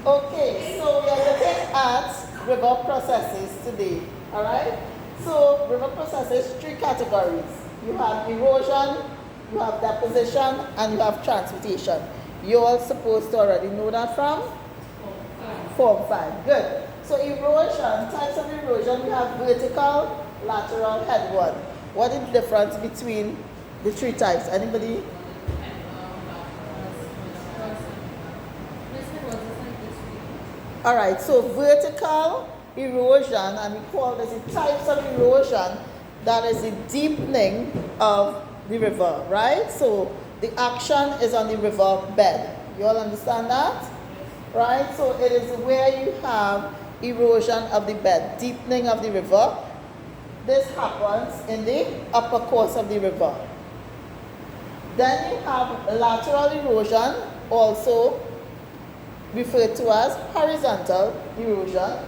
Okay, so we are looking at river processes today, all right? So river processes, three categories. You have erosion, you have deposition, and you have transportation. You're all supposed to already know that from? Form 5. Good. So erosion, types of erosion, we have vertical, lateral, headward. What is the difference between the three types? Anybody? All right, so vertical erosion, and we call this the types of erosion, that is the deepening of the river, right? So the action is on the river bed. You all understand that? Right? So it is where you have erosion of the bed, deepening of the river. This happens in the upper course of the river. Then you have lateral erosion, also referred to as horizontal erosion,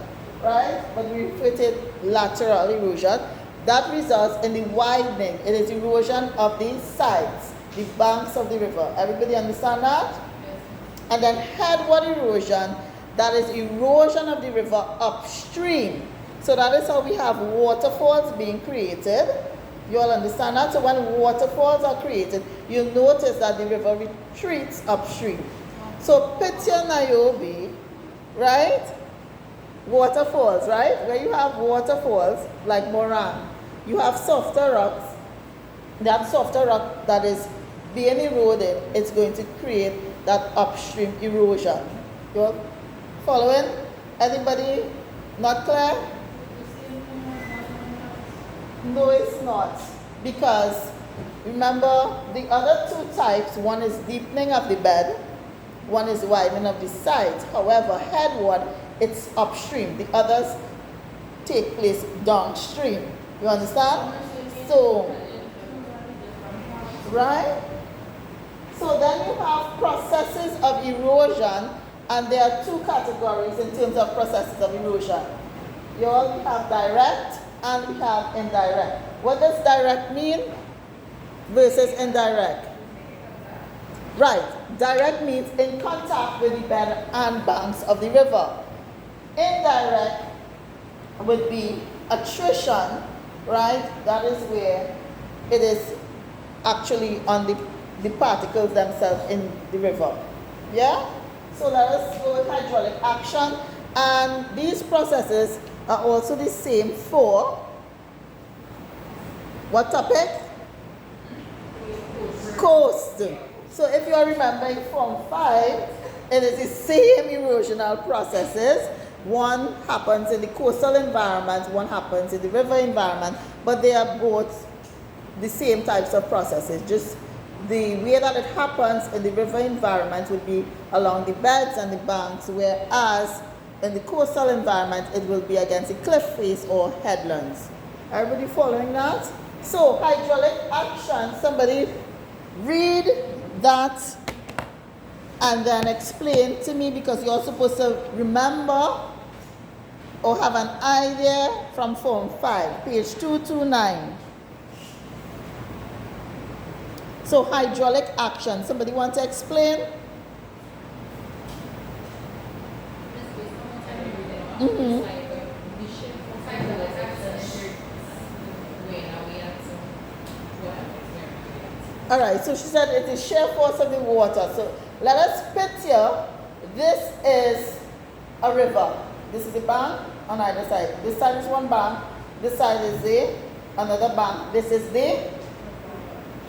right? But we refer to it lateral erosion. That results in the widening. It is erosion of the sides, the banks of the river. Everybody understand that? Yes. And then headward erosion, that is erosion of the river upstream. So that is how we have waterfalls being created. You all understand that? So when waterfalls are created, you'll notice that the river retreats upstream. So picture Niobe, right? Waterfalls, right? Where you have waterfalls like Moran, you have softer rocks. That softer rock that is being eroded, it's going to create that upstream erosion. You all following? Anybody not clear? No, it's not. Because remember, the other two types, one is deepening of the bed, one is widening of the sides. However, headward, it's upstream. The others take place downstream. You understand? So, right? So then you have processes of erosion, and there are two categories in terms of processes of erosion. You all have direct and we have indirect. What does direct mean versus indirect? Right, direct means in contact with the bed and banks of the river. Indirect would be attrition, right? That is where it is actually on the particles themselves in the river. Yeah? So let us go with hydraulic action. And these processes are also the same for what topic? Coast. So if you are remembering Form 5, it is the same erosional processes. One happens in the coastal environment, one happens in the river environment, but they are both the same types of processes. Just the way that it happens in the river environment would be along the beds and the banks, whereas in the coastal environment it will be against the cliff face or headlands. Everybody following that? So hydraulic action, somebody read that and then explain to me, because you're supposed to remember or have an idea from Form 5, page 229. So hydraulic action, somebody want to explain? Mm-hmm. All right, so she said it is shear force of the water. So let us picture this is a river. This is the bank on either side. This side is one bank. This side is another bank. This is the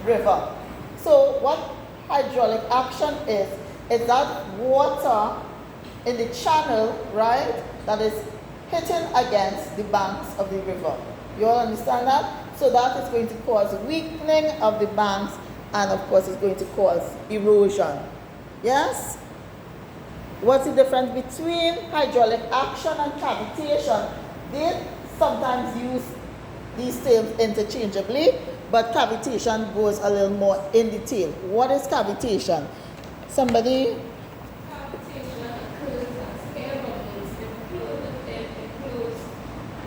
river. So what hydraulic action is that water in the channel, right, that is hitting against the banks of the river. You all understand that? So that is going to cause weakening of the banks, and of course it's going to cause erosion. Yes? What's the difference between hydraulic action and cavitation? They sometimes use these terms interchangeably, but cavitation goes a little more in detail. What is cavitation? Somebody? Cavitation occurs as air bubbles include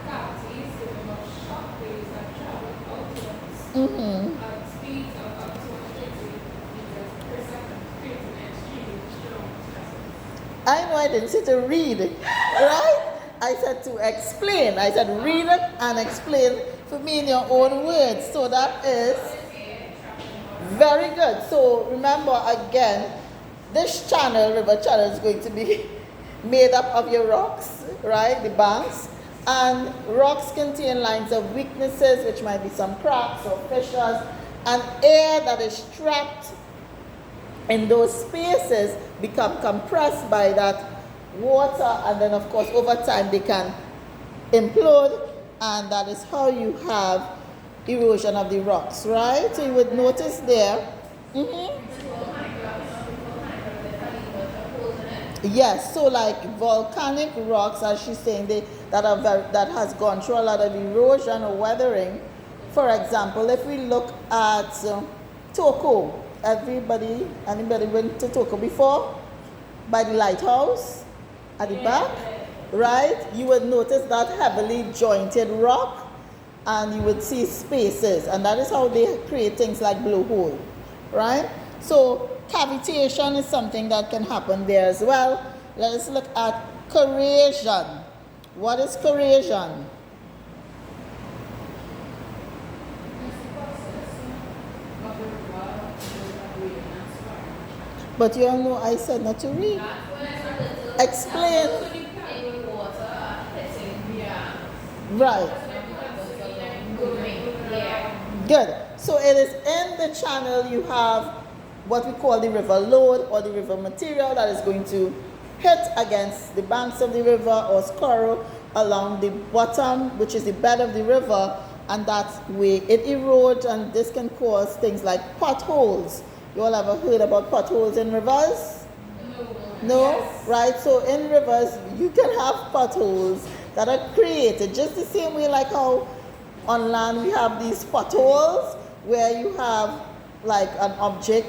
cavities with enough shock waves that travel outwards at speeds of up to 180 meters per second, creating extremely strong stresses. I No, I didn't say to read, right? I said to explain. I said read and explain for me in your own words. So that is very good. So remember again, this channel, river channel, is going to be made up of your rocks, right? The banks. And rocks contain lines of weaknesses, which might be some cracks or fissures, and air that is trapped in those spaces become compressed by that water, and then of course over time they can implode, and that is how you have erosion of the rocks, right? So you would notice there. Yes, so like volcanic rocks, as she's saying, that has gone through a lot of erosion or weathering. For example, if we look at Toko, anybody went to Toko before? By the lighthouse at the back, right? You would notice that heavily jointed rock, and you would see spaces, and that is how they create things like blowhole, right? So cavitation is something that can happen there as well. Let us look at corrosion. What is corrosion? But you all know I said not to read. Explain. Right. Good. So it is in the channel you have what we call the river load, or the river material that is going to hit against the banks of the river or scour along the bottom, which is the bed of the river, and that way it erodes, and this can cause things like potholes. You all ever heard about potholes in rivers? No? Yes. Right? So in rivers you can have potholes that are created just the same way like how on land we have these potholes where you have like an object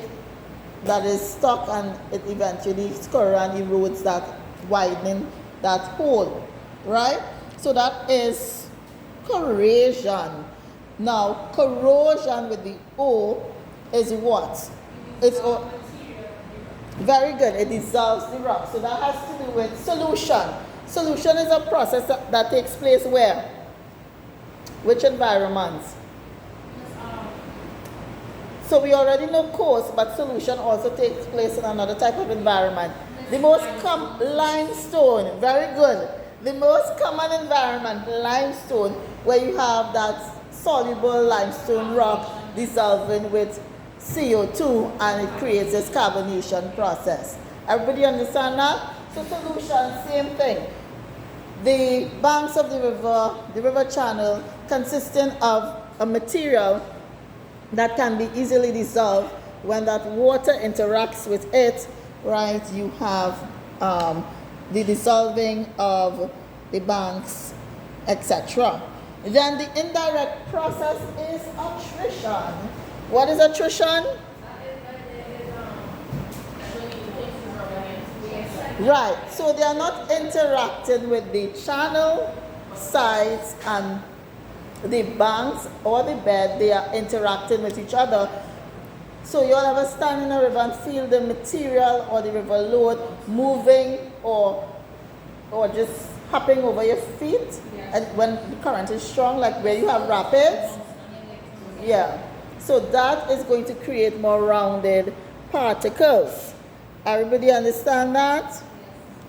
that is stuck and it eventually scurs and erodes that, widening that hole, right? So that is corrosion. Now corrosion with the O is what? It's very good. It dissolves the rock. So that has to do with solution. Solution is a process that takes place where? Which environments? So we already know course, but solution also takes place in another type of environment. The most common limestone, very good. The most common environment, limestone, where you have that soluble limestone rock dissolving with CO2, and it creates this carbonation process. Everybody understand that? So solution, same thing. The banks of the river channel, consisting of a material that can be easily dissolved when that water interacts with it, right? You have the dissolving of the banks, etc. Then the indirect process is attrition. What is attrition? Right, so they are not interacting with the channel sides and the banks or the bed. They are interacting with each other. So you'll ever stand in a river and feel the material or the river load moving or just hopping over your feet, yes. And when the current is strong, like where you have rapids. Yeah. So that is going to create more rounded particles. Everybody understand that?